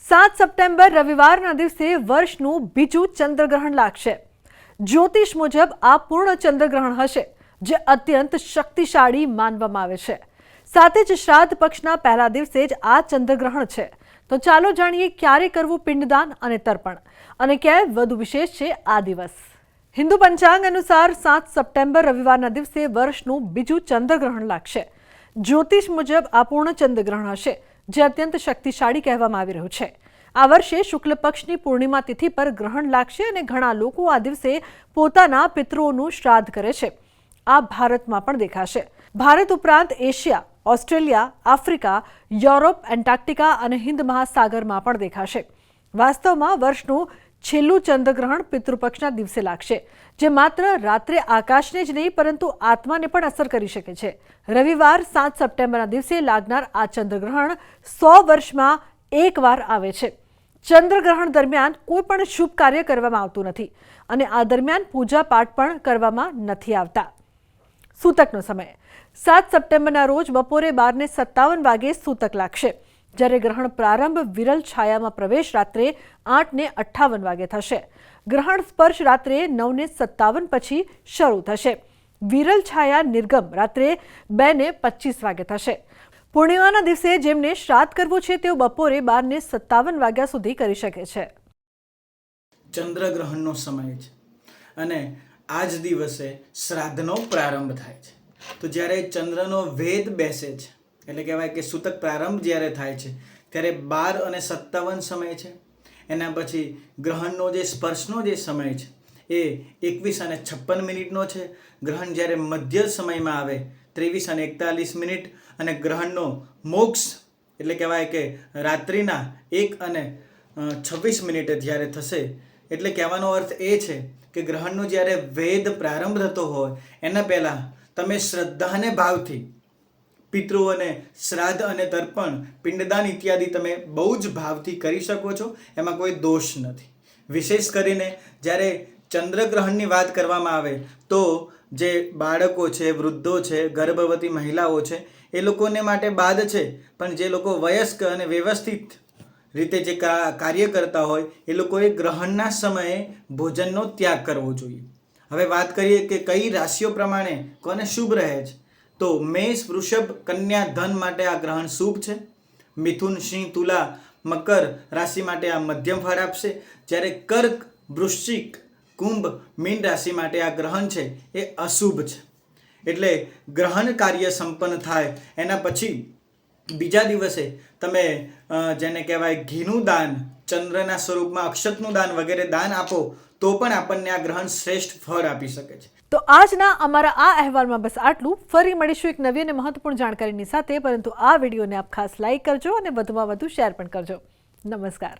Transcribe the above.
7 September રવિવારના દિવસે વર્ષનું બીજું ચંદ્રગ્રહણ લાગશે। જ્યોતિષ મુજબ આ પૂર્ણ ચંદ્રગ્રહણ હશે, જે અત્યંત શક્તિશાળી માનવામાં આવે છે। સાથે જ શ્રાદ્ધ પક્ષના પહેલા દિવસે જ આ ચંદ્રગ્રહણ છે। તો ચાલો જાણીએ ક્યારે કરવું પિંડદાન અને તર્પણ, અને ક્યાંય વધુ વિશેષ છે આ દિવસ। હિન્દુ પંચાંગ અનુસાર 7 સપ્ટેમ્બર રવિવારના દિવસે વર્ષનું બીજું ચંદ્રગ્રહણ લાગશે। જ્યોતિષ મુજબ આ પૂર્ણ ચંદ્રગ્રહણ હશે, જે અત્યંત શક્તિશાળી કહેવામાં આવી રહ્યું છે। આ વર્ષે શુક્લ પક્ષની પૂર્ણિમા તિથિ પર ગ્રહણ લાગશે અને ઘણા લોકો આ દિવસે પોતાના પિતૃઓનું શ્રાદ્ધ કરે છે। આ ભારતમાં પણ દેખાશે। ભારત ઉપરાંત Asia, Australia, Africa, Europe, Antarctica અને હિન્દ મહાસાગરમાં પણ દેખાશે। વાસ્તવમાં વર્ષનું છેલ્લું ચંદ્રગ્રહણ પિતૃપક્ષના દિવસે લાગશે, જે માત્ર રાત્રે આકાશને જ નહીં પરંતુ આત્માને પણ અસર કરી શકે છે। રવિવાર 7 સપ્ટેમ્બરના દિવસે લાગનાર આ ચંદ્રગ્રહણ 100 વર્ષમાં એકવાર આવે છે। ચંદ્રગ્રહણ દરમિયાન કોઈ પણ શુભ કાર્ય કરવામાં આવતું નથી અને આ દરમિયાન પૂજા પાઠ પણ કરવામાં નથી આવતા। સૂતકનો સમય 7 સપ્ટેમ્બરના રોજ બપોરે 12:57 વાગે સૂતક લાગશે, જ્યારે ગ્રહણ પ્રારંભ વિરલ છાયામાં પ્રવેશ રાત્રે 8:58 વાગે થશે। ગ્રહણ સ્પર્શ રાત્રે 9:57 પછી શરૂ થશે। વિરલ છાયા નિર્ગમ રાત્રે 2:25 વાગે થશે। પૂર્ણિમાના દિવસે જેમને શ્રાદ્ધ કરવું છે તેઓ બપોરે 12:57 વાગ્યા સુધી કરી શકે છે। ચંદ્રગ્રહણનો સમય છે અને આ જ દિવસે શ્રાદ્ધનો પ્રારંભ થાય છે। તો જ્યારે ચંદ્રનો વેદ બેસે છે, એટલે કહેવાય કે સૂતક પ્રારંભ જ્યારે થાય છે ત્યારે 12:57 સમય છે। એના પછી ગ્રહણનો જે સ્પર્શનો જે સમય છે એ 21:56 છે। ગ્રહણ જ્યારે મધ્ય સમયમાં આવે 23:41 અને ગ્રહણનો મોક્ષ એટલે કહેવાય કે રાત્રિના 1:26 જ્યારે થશે, એટલે કહેવાનો અર્થ એ છે કે ગ્રહણનો જ્યારે વેદ પ્રારંભ થતો હોય એના પહેલાં તમે શ્રદ્ધાને ભાવથી પિતૃઓને શ્રાદ્ધ અને તર્પણ, પિંડદાન ઇત્યાદિ તમે બહુ જ ભાવથી કરી શકો છો। એમાં કોઈ દોષ નથી। વિશેષ કરીને જ્યારે ચંદ્રગ્રહણની વાત કરવામાં આવે તો જે બાળકો છે, વૃદ્ધો છે, ગર્ભવતી મહિલાઓ છે, એ લોકોને માટે બાદ છે, પણ જે લોકો વયસ્ક અને વ્યવસ્થિત રીતે જે કાર્ય કરતા હોય એ લોકોએ ગ્રહણના સમયે ભોજનનો ત્યાગ કરવો જોઈએ। હવે વાત કરીએ કે કઈ રાશિઓ પ્રમાણે કોને શુભ રહે છે, તો મેષ, વૃષભ, કન્યા, ધન માટે આ ગ્રહણ શુભ છે। મિથુન, સિંહ, તુલા, મકર રાશિ માટે આ મધ્યમ ફળ આપશે, જ્યારે કર્ક, વૃશ્ચિક, કુંભ, મીન રાશિ માટે આ ગ્રહણ છે એ અશુભ છે। એટલે ગ્રહણ કાર્ય સંપન્ન થાય એના પછી બીજા દિવસે તમે જેને કહેવાય ઘીનું દાન, ચંદ્રના સ્વરૂપમાં અક્ષતનું દાન વગેરે દાન આપો તો પણ આપણને આ ગ્રહણ શ્રેષ્ઠ ફળ આપી શકે છે। તો આજના અમારા આ અહેવાલમાં બસ આટલું। ફરી મળીશું એક નવી અને મહત્વપૂર્ણ જાણકારીની સાથે, પરંતુ આ વિડીયોને આપ ખાસ લાઈક કરજો અને વધુમાં વધુ શેર પણ કરજો। નમસ્કાર।